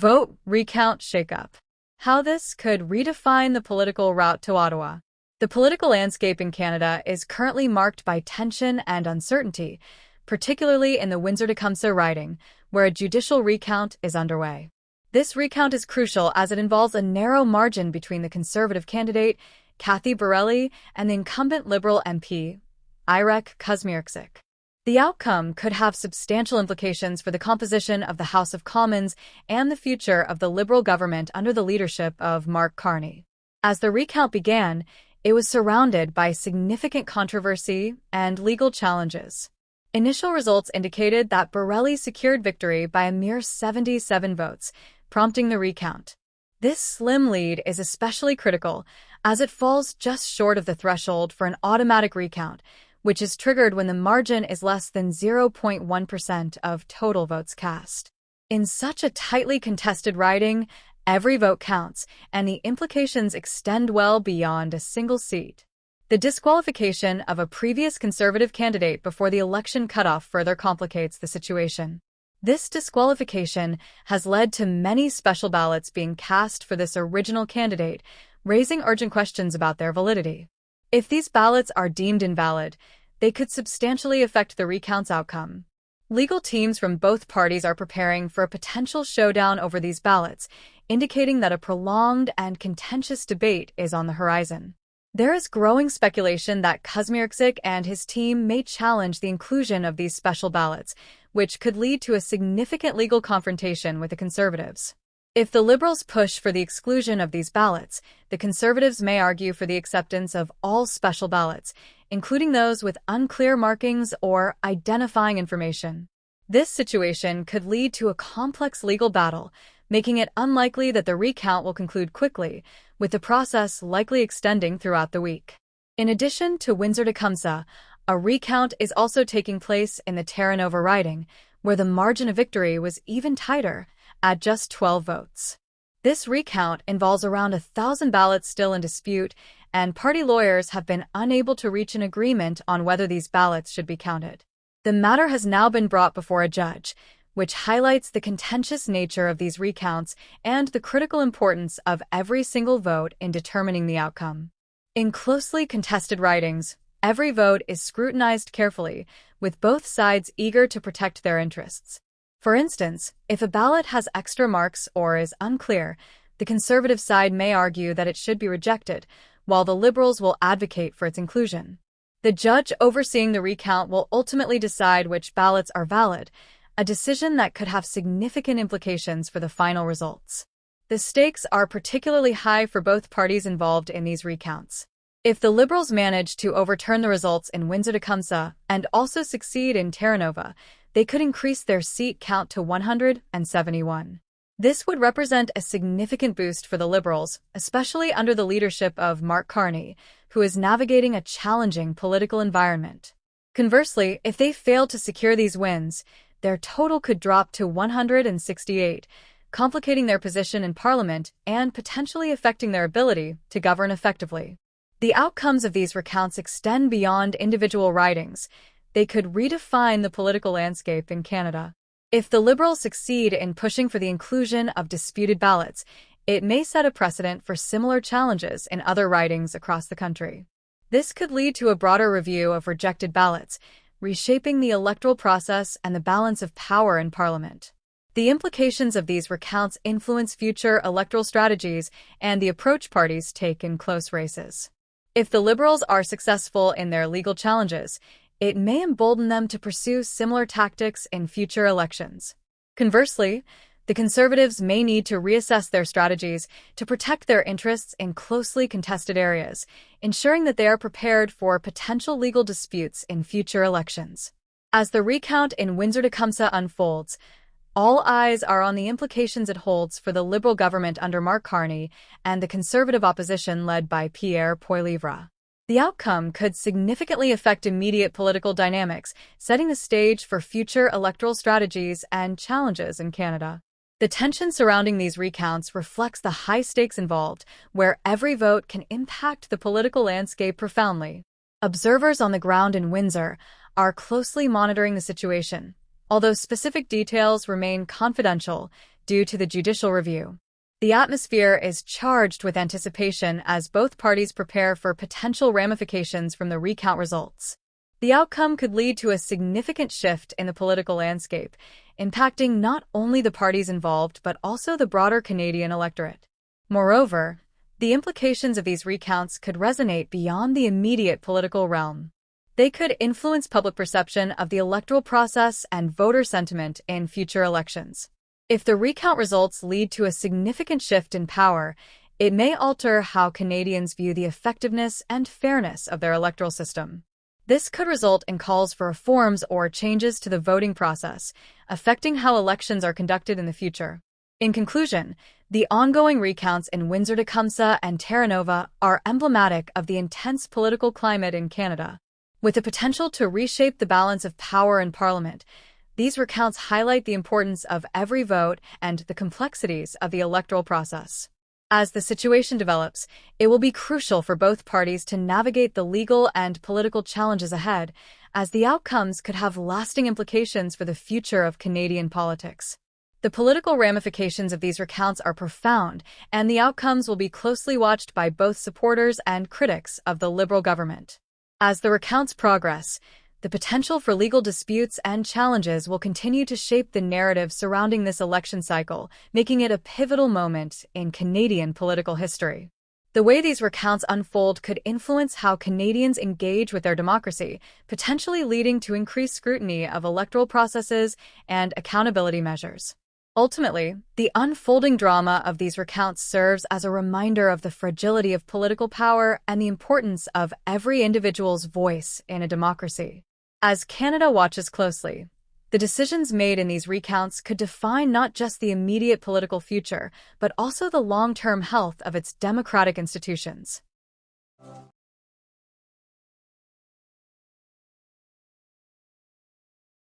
Vote recount shakeup. How this could redefine the political route to Ottawa. The political landscape in Canada is currently marked by tension and uncertainty, particularly in the Windsor-Tecumseh riding, where a judicial recount is underway. This recount is crucial as it involves a narrow margin between the Conservative candidate, Cathy Borelli, and the incumbent Liberal MP, Irek Kuzmierczyk. The outcome could have substantial implications for the composition of the House of Commons and the future of the Liberal government under the leadership of Mark Carney. As the recount began, it was surrounded by significant controversy and legal challenges. Initial results indicated that Borelli secured victory by a mere 77 votes, prompting the recount. This slim lead is especially critical, as it falls just short of the threshold for an automatic recount, which is triggered when the margin is less than 0.1% of total votes cast. In such a tightly contested riding, every vote counts, and the implications extend well beyond a single seat. The disqualification of a previous Conservative candidate before the election cutoff further complicates the situation. This disqualification has led to many special ballots being cast for this original candidate, raising urgent questions about their validity. If these ballots are deemed invalid, they could substantially affect the recount's outcome. Legal teams from both parties are preparing for a potential showdown over these ballots, indicating that a prolonged and contentious debate is on the horizon. There is growing speculation that Kuzmierczyk and his team may challenge the inclusion of these special ballots, which could lead to a significant legal confrontation with the Conservatives. If the Liberals push for the exclusion of these ballots, the Conservatives may argue for the acceptance of all special ballots, including those with unclear markings or identifying information. This situation could lead to a complex legal battle, making it unlikely that the recount will conclude quickly, with the process likely extending throughout the week. In addition to Windsor-Tecumseh, a recount is also taking place in the Terranova riding, where the margin of victory was even tighter, at just 12 votes. This recount involves around 1,000 ballots still in dispute, and party lawyers have been unable to reach an agreement on whether these ballots should be counted. The matter has now been brought before a judge, which highlights the contentious nature of these recounts and the critical importance of every single vote in determining the outcome. In closely contested ridings, every vote is scrutinized carefully, with both sides eager to protect their interests. For instance, if a ballot has extra marks or is unclear, the Conservative side may argue that it should be rejected, while the Liberals will advocate for its inclusion. The judge overseeing the recount will ultimately decide which ballots are valid, a decision that could have significant implications for the final results. The stakes are particularly high for both parties involved in these recounts. If the Liberals manage to overturn the results in Windsor-Tecumseh and also succeed in Terranova, they could increase their seat count to 171. This would represent a significant boost for the Liberals, especially under the leadership of Mark Carney, who is navigating a challenging political environment. Conversely, if they fail to secure these wins, their total could drop to 168, complicating their position in Parliament and potentially affecting their ability to govern effectively. The outcomes of these recounts extend beyond individual ridings. They could redefine the political landscape in Canada. If the Liberals succeed in pushing for the inclusion of disputed ballots, it may set a precedent for similar challenges in other ridings across the country. This could lead to a broader review of rejected ballots, reshaping the electoral process and the balance of power in Parliament. The implications of these recounts influence future electoral strategies and the approach parties take in close races. If the Liberals are successful in their legal challenges, it may embolden them to pursue similar tactics in future elections. Conversely, the Conservatives may need to reassess their strategies to protect their interests in closely contested areas, ensuring that they are prepared for potential legal disputes in future elections. As the recount in Windsor-Tecumseh unfolds, all eyes are on the implications it holds for the Liberal government under Mark Carney and the Conservative opposition led by Pierre Poilievre. The outcome could significantly affect immediate political dynamics, setting the stage for future electoral strategies and challenges in Canada. The tension surrounding these recounts reflects the high stakes involved, where every vote can impact the political landscape profoundly. Observers on the ground in Windsor are closely monitoring the situation. Although specific details remain confidential, due to the judicial review. The atmosphere is charged with anticipation as both parties prepare for potential ramifications from the recount results. The outcome could lead to a significant shift in the political landscape, impacting not only the parties involved but also the broader Canadian electorate. Moreover, the implications of these recounts could resonate beyond the immediate political realm. They could influence public perception of the electoral process and voter sentiment in future elections. If the recount results lead to a significant shift in power, it may alter how Canadians view the effectiveness and fairness of their electoral system. This could result in calls for reforms or changes to the voting process, affecting how elections are conducted in the future. In conclusion, the ongoing recounts in Windsor, Tecumseh, and Terra Nova are emblematic of the intense political climate in Canada. With the potential to reshape the balance of power in Parliament, these recounts highlight the importance of every vote and the complexities of the electoral process. As the situation develops, it will be crucial for both parties to navigate the legal and political challenges ahead, as the outcomes could have lasting implications for the future of Canadian politics. The political ramifications of these recounts are profound, and the outcomes will be closely watched by both supporters and critics of the Liberal government. As the recounts progress, the potential for legal disputes and challenges will continue to shape the narrative surrounding this election cycle, making it a pivotal moment in Canadian political history. The way these recounts unfold could influence how Canadians engage with their democracy, potentially leading to increased scrutiny of electoral processes and accountability measures. Ultimately, the unfolding drama of these recounts serves as a reminder of the fragility of political power and the importance of every individual's voice in a democracy. As Canada watches closely, the decisions made in these recounts could define not just the immediate political future, but also the long-term health of its democratic institutions.